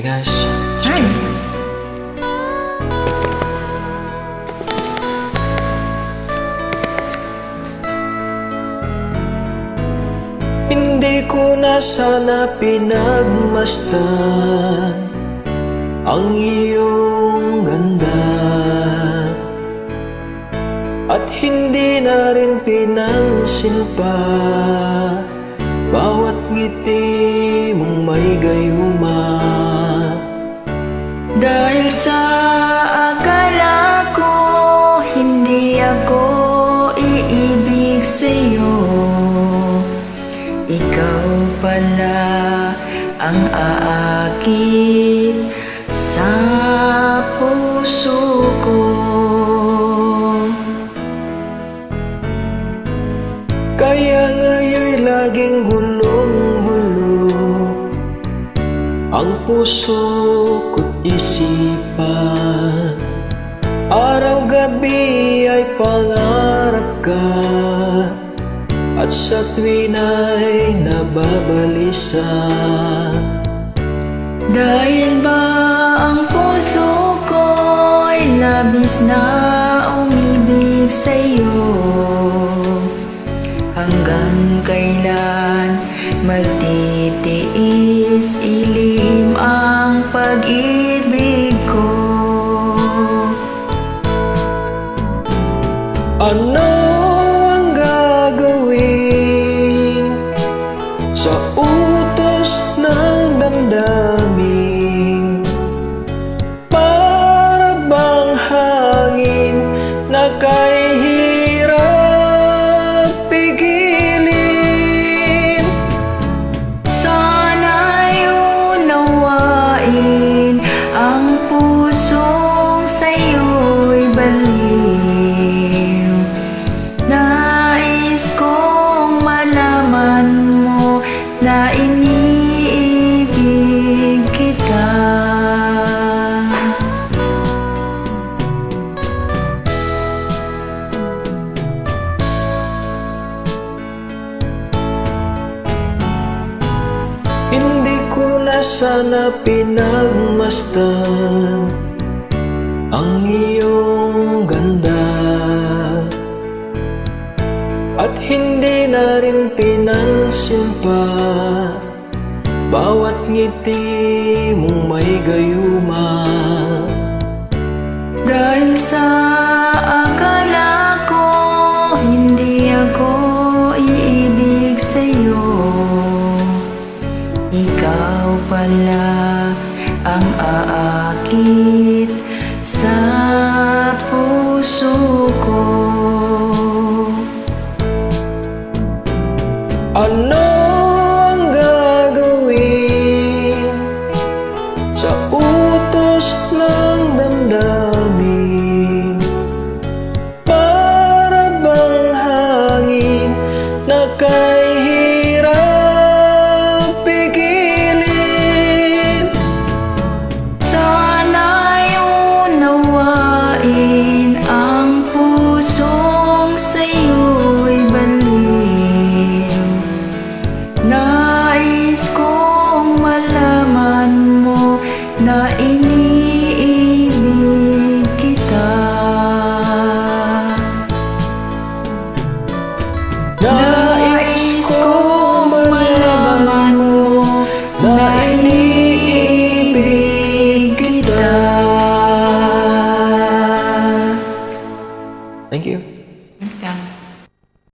Hi guys, it's Hi. Jeff. Hindi ko na sana pinagmasdan ang iyong ganda, at hindi na rin pinansin pa bawat ngiti mong may gayuma. Dahil sa akala ko hindi ako iibig sa'yo, ikaw pala ang aakit sa puso ko. Kaya ngayon'y laging gulong-gulo ang puso ko't isipan. Araw-gabi ay pangarap ka, at sa tuwin ay nababalisa. Dahil ba ang puso ko'y labis na umibig sa'yo, hanggang kailan magtitiis ilim ang pag-ibig ko? Ano ang gagawin sa utos ng damdamin? Para bang hangin na kahirap pigilin? Sana'y unawain ang pusong sa'yo'y baliw. Nais kong malaman mo na iniibig kita. Hindi ko na sana pinagmasdan ang iyong ganda, at hindi na rin pinansin pa bawat ngiti mong may gayuma. Dahil sa akala ko hindi ako iibig sa'yo, ikaw pala ang aakit sa puso ko. Ano ang gagawin sa utos ng damdamin? Para bang hangin na kahirap pigilin? Sana'y unawain ang pusong sa'yo'y baliw. Nais kong malaman mo na iniibig kita. Nais kong malaman mo na iniibig kita. Thank you. Welcome.